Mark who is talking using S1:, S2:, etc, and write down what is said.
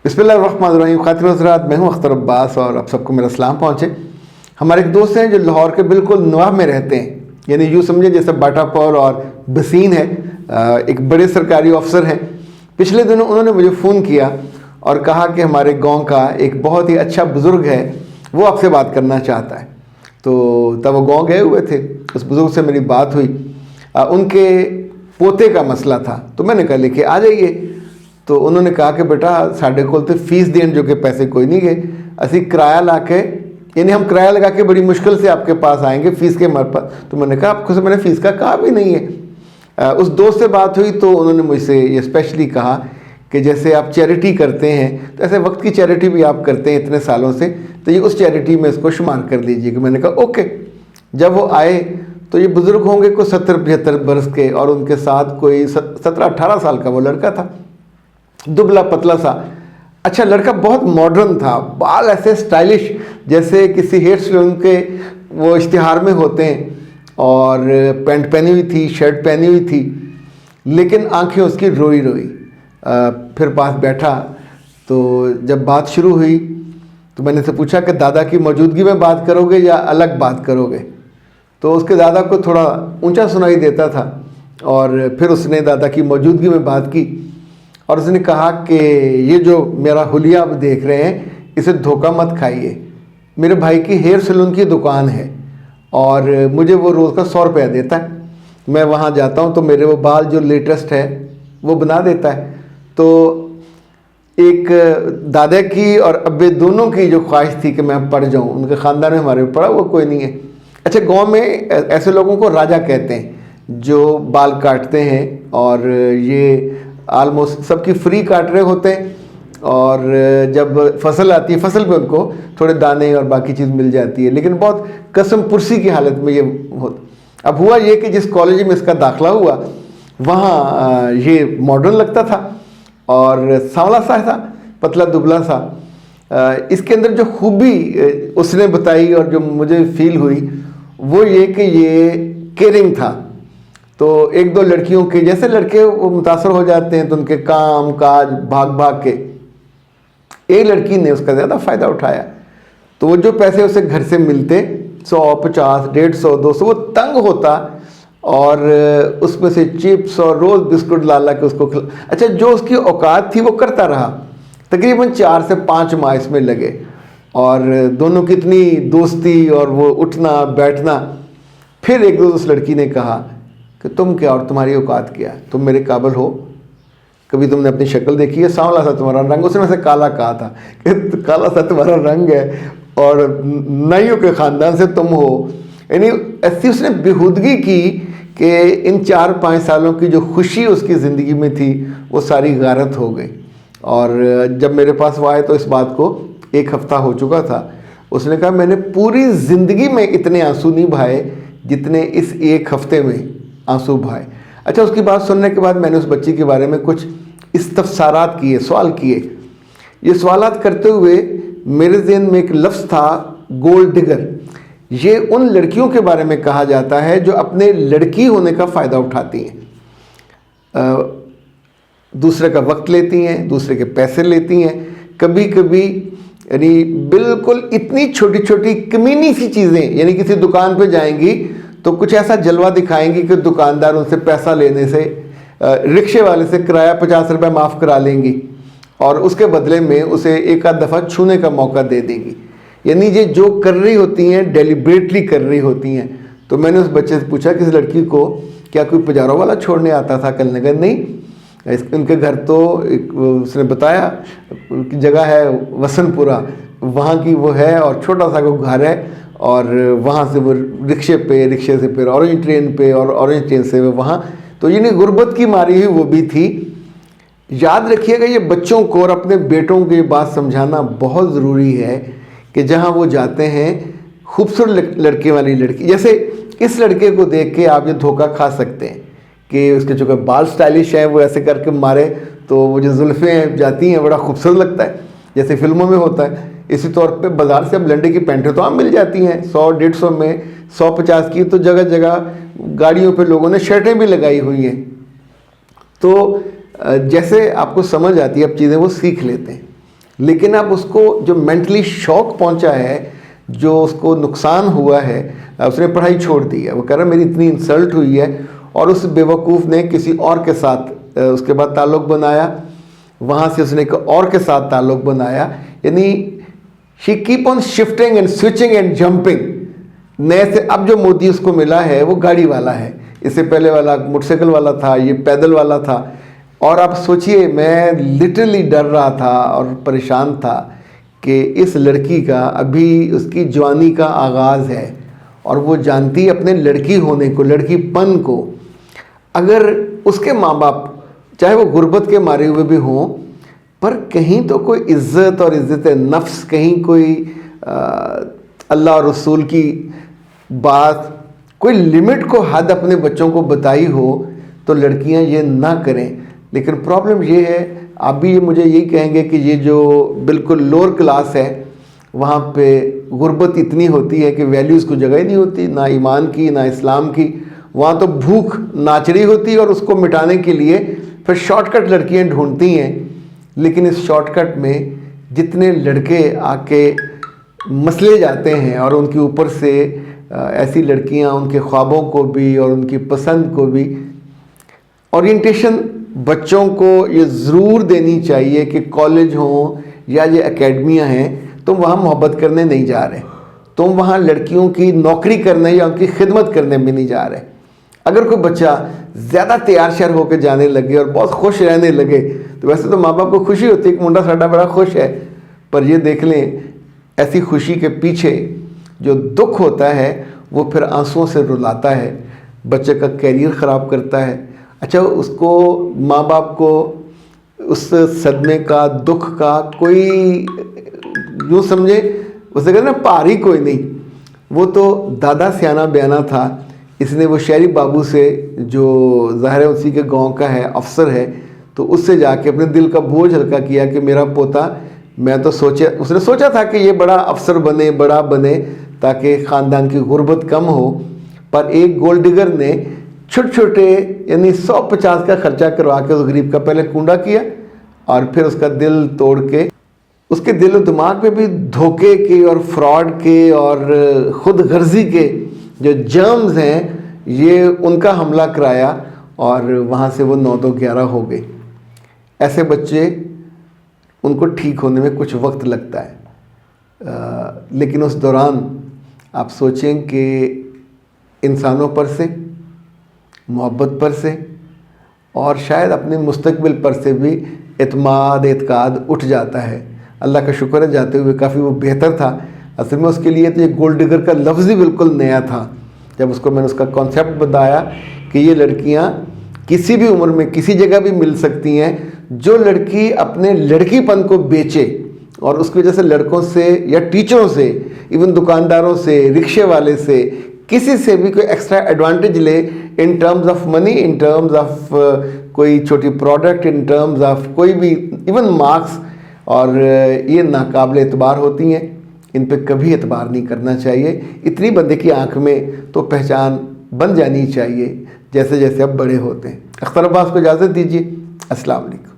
S1: बिस्मिल्लाहिर्रहमानिर्रहीम। खातिन हज़रात, मैं हूँ अख्तर अब्बास और आप सबको मेरा सलाम पहुँचे। हमारे एक दोस्त हैं जो लाहौर के बिल्कुल नवाह में रहते हैं, यानी यूँ समझे जैसे बाटापुर और बसीन है। एक बड़े सरकारी अफसर हैं। पिछले दिनों उन्होंने मुझे फ़ोन किया और कहा कि हमारे गांव का एक बहुत ही अच्छा बुज़ुर्ग है, वो आपसे बात करना चाहता है। तो तब वो गांव गए हुए थे, उस बुज़ुर्ग से मेरी बात हुई। उनके पोते का मसला था, तो मैंने कहा लेके आ जाइए। तो उन्होंने कहा कि बेटा साढ़े को तो फीस देने जो कि पैसे कोई नहीं गए, असी किराया ला के, यानी हम किराया लगा के बड़ी मुश्किल से आपके पास आएंगे फीस के मर पर। तो मैंने कहा आपको से मैंने फ़ीस का कहा भी नहीं है। उस दोस्त से बात हुई तो उन्होंने मुझसे ये स्पेशली कहा कि जैसे आप चैरिटी करते हैं तो ऐसे वक्त की चैरिटी भी आप करते हैं इतने सालों से, तो ये उस चैरिटी में इसको शुमार कर लीजिए। कि मैंने कहा ओके। जब वो आए तो ये बुज़ुर्ग होंगे कोई 70-75 बरस के, और उनके साथ कोई 17-18 साल का वो लड़का था, दुबला पतला सा। अच्छा लड़का बहुत मॉडर्न था, बाल ऐसे स्टाइलिश जैसे किसी हेयर सैलून के वो इश्तिहार में होते हैं, और पैंट पहनी हुई थी, शर्ट पहनी हुई थी, लेकिन आंखें उसकी रोई रोई। फिर पास बैठा तो जब बात शुरू हुई तो मैंने से पूछा कि दादा की मौजूदगी में बात करोगे या अलग बात करोगे। तो उसके दादा को थोड़ा ऊंचा सुनाई देता था, और फिर उसने दादा की मौजूदगी में बात की और उसने कहा कि ये जो मेरा हुलिया आप देख रहे हैं इसे धोखा मत खाइए। मेरे भाई की हेयर सैलून की दुकान है और मुझे वो रोज़ का 100 रुपया देता है। मैं वहाँ जाता हूँ तो मेरे वो बाल जो लेटेस्ट है वो बना देता है। तो एक दादा की और अब्बे दोनों की जो ख्वाहिश थी कि मैं पढ़ जाऊँ, उनके ख़ानदान में हमारे पढ़ा वो कोई नहीं है। अच्छा गांव में ऐसे लोगों को राजा कहते हैं जो बाल काटते हैं, और ये आलमोस्ट सबकी फ्री काट रहे होते हैं, और जब फसल आती है फसल पे उनको थोड़े दाने और बाकी चीज़ मिल जाती है, लेकिन बहुत कसम पुरसी की हालत में ये अब हुआ ये कि जिस कॉलेज में इसका दाखिला हुआ वहाँ ये मॉडर्न लगता था और सांवला सा था, पतला दुबला सा। इसके अंदर जो खूबी उसने बताई और जो मुझे फील हुई वो ये कि ये केयरिंग था। तो एक दो लड़कियों के जैसे लड़के वो मुतासर हो जाते हैं तो उनके काम काज भाग भाग के, एक लड़की ने उसका ज़्यादा फ़ायदा उठाया। तो वो जो पैसे उसे घर से मिलते 100, 50, 150, 200 वो तंग होता और उसमें से चिप्स और रोज़ बिस्कुट ला ला के उसको अच्छा जो उसकी औकात थी वो करता रहा। तकरीबन 4 से 5 माह इसमें लगे और दोनों की इतनी दोस्ती और वो उठना बैठना। फिर एक रोज़ उस लड़की ने कहा कि तुम क्या और तुम्हारी औकात क्या, तुम मेरे काबिल हो, कभी तुमने अपनी शक्ल देखी है, सांवला सा तुम्हारा रंग, उसने वैसे काला कहा था कि काला सा तुम्हारा रंग है और नाइयों के ख़ानदान से तुम हो। यानी ऐसी उसने बेहूदगी की कि इन 4-5 सालों की जो खुशी उसकी ज़िंदगी में थी वो सारी गारत हो गई। और जब मेरे पास वो आए तो इस बात को 1 हफ़्ता हो चुका था। उसने कहा मैंने पूरी ज़िंदगी में इतने आंसू नहीं बहाए जितने इस 1 हफ़्ते में आंसू बहाए। अच्छा उसकी बात सुनने के बाद मैंने उस बच्ची के बारे में कुछ इस्तफसारात किए, सवाल किए। ये सवालात करते हुए मेरे ज़हन में एक लफ्ज़ था गोल्ड डिगर। ये उन लड़कियों के बारे में कहा जाता है जो अपने लड़की होने का फ़ायदा उठाती हैं, दूसरे का वक्त लेती हैं, दूसरे के पैसे लेती हैं, कभी कभी यानी बिल्कुल इतनी छोटी छोटी कमीनी सी चीज़ें, यानी किसी दुकान पे जाएंगी तो कुछ ऐसा जलवा दिखाएंगी कि दुकानदार उनसे पैसा लेने से, रिक्शे वाले से किराया 50 रुपये माफ़ करा लेंगी और उसके बदले में उसे एक आध दफ़ा छूने का मौका दे देंगी। यानी ये जो कर रही होती हैं डेलिब्रेटली कर रही होती हैं। तो मैंने उस बच्चे से पूछा कि इस लड़की को क्या कोई पजारों वाला छोड़ने आता था? कल ने कहा नहीं, उनके घर तो उसने बताया कि जगह है वसनपुरा, वहाँ की वो है और छोटा सा को घर है और वहाँ से वो रिक्शे से फिर ऑरेंज ट्रेन पे और ऑरेंज ट्रेन से वो वहाँ। तो यानी गुर्बत की मारी हुई वो भी थी। याद रखिएगा ये बच्चों को और अपने बेटों को ये बात समझाना बहुत ज़रूरी है कि जहाँ वो जाते हैं खूबसूरत लड़के वाली लड़की, जैसे इस लड़के को देख के आप ये धोखा खा सकते हैं कि उसके जो बाल स्टाइलिश हैं वो ऐसे करके मारे तो वो जो जुल्फ़ें जाती हैं बड़ा खूबसूरत लगता है जैसे फिल्मों में होता है। इसी तौर पे बाज़ार से अब लंडे की पैंटें तो आम मिल जाती हैं 100-150 में, 150 की, तो जगह जगह गाड़ियों पे लोगों ने शर्टें भी लगाई हुई हैं। तो जैसे आपको समझ आती है अब चीज़ें वो सीख लेते हैं। लेकिन अब उसको जो मेंटली शॉक पहुंचा है, जो उसको नुकसान हुआ है, उसने पढ़ाई छोड़ दी है। वो कह रहा है मेरी इतनी इंसल्ट हुई है, और उस बेवकूफ़ ने किसी और के साथ उसके बाद ताल्लुक़ बनाया, वहाँ से उसने एक और के साथ ताल्लुक़ बनाया। यानी she keep on shifting and switching and jumping. नए से अब जो मोदी उसको मिला है वो गाड़ी वाला है, इससे पहले वाला मोटरसाइकिल वाला था, ये पैदल वाला था। और आप सोचिए, मैं लिटरली डर रहा था और परेशान था कि इस लड़की का अभी उसकी जवानी का आगाज़ है, और वो जानती है अपने लड़की होने को, लड़कीपन को। अगर उसके माँ बाप चाहे वो गुर्बत के मारे हुए भी हों, पर कहीं तो कोई इज़्ज़त और इज़्ज़त नफ्स, कहीं कोई अल्लाह और रसूल की बात, कोई लिमिट को हद अपने बच्चों को बताई हो, तो लड़कियां ये ना करें। लेकिन प्रॉब्लम ये है, आप भी ये मुझे यही कहेंगे कि ये जो बिल्कुल लोअर क्लास है, वहाँ पे गुर्बत इतनी होती है कि वैल्यूज़ को जगह ही नहीं होती, ना ईमान की ना इस्लाम की। वहाँ तो भूख नाच रही होती है, और उसको मिटाने के लिए फिर शॉर्टकट लड़कियाँ ढूंढती हैं। लेकिन इस शॉर्टकट में जितने लड़के आके मसले जाते हैं, और उनके ऊपर से ऐसी लड़कियां उनके ख्वाबों को भी और उनकी पसंद को भी। ओरिएंटेशन बच्चों को ये ज़रूर देनी चाहिए कि कॉलेज हो या ये एकेडमियाँ हैं, तुम वहाँ मोहब्बत करने नहीं जा रहे, तुम वहाँ लड़कियों की नौकरी करने या उनकी खिदमत करने भी नहीं जा रहे। अगर कोई बच्चा ज़्यादा तैयार श्यार होकर जाने लगे और बहुत खुश रहने लगे, तो वैसे तो माँ बाप को खुशी होती है कि मुंडा साडा बड़ा खुश है, पर ये देख लें ऐसी खुशी के पीछे जो दुख होता है वो फिर आंसुओं से रुलाता है, बच्चे का कैरियर ख़राब करता है। अच्छा, उसको माँ बाप को उस सदमे का, दुख का कोई यूँ समझे, उसे कहते ना पारी कोई नहीं। वो तो दादा सियाना बयाना था, इसने वो शहरी बाबू से, जो ज़ाहिर है उसी के गांव का है, अफसर है, तो उससे जाके अपने दिल का बोझ हल्का किया कि मेरा पोता, मैं तो उसने सोचा था कि ये बड़ा अफसर बने, बड़ा बने, ताकि ख़ानदान की गुर्बत कम हो। पर एक गोल्ड डिगर ने छोटे छोटे यानी 150 का खर्चा करवा के उस गरीब का पहले कूंडा किया, और फिर उसका दिल तोड़ के, उसके दिल और दिमाग में भी धोखे के और फ्रॉड के और ख़ुद गर्जी के जो जर्म्स हैं, ये उनका हमला कराया, और वहाँ से वो 9-2-11 हो गए। ऐसे बच्चे, उनको ठीक होने में कुछ वक्त लगता है, लेकिन उस दौरान आप सोचें कि इंसानों पर से, मोहब्बत पर से, और शायद अपने मुस्तकबिल पर से भी एतमाद उठ जाता है। अल्लाह का शुक्र है, जाते हुए काफ़ी वो बेहतर था। असल में उसके लिए तो ये गोल्ड डिगर का लफ्ज़ ही बिल्कुल नया था। जब उसको मैंने उसका कॉन्सेप्ट बताया कि ये लड़कियां किसी भी उम्र में किसी जगह भी मिल सकती हैं, जो लड़की अपने लड़कीपन को बेचे और उसकी वजह से लड़कों से या टीचरों से, इवन दुकानदारों से, रिक्शे वाले से, किसी से भी कोई एक्स्ट्रा एडवांटेज ले, in terms of money, in terms of कोई छोटी प्रोडक्ट, इन टर्म्स ऑफ कोई भी इवन मार्क्स, और ये नाकाबिल एतबार होती हैं। इन पे कभी एतबार नहीं करना चाहिए। इतनी बंदे की आंख में तो पहचान बन जानी चाहिए जैसे जैसे अब बड़े होते हैं। अख्तर अब्बास को इजाज़त दीजिए। अस्सलाम वालेकुम।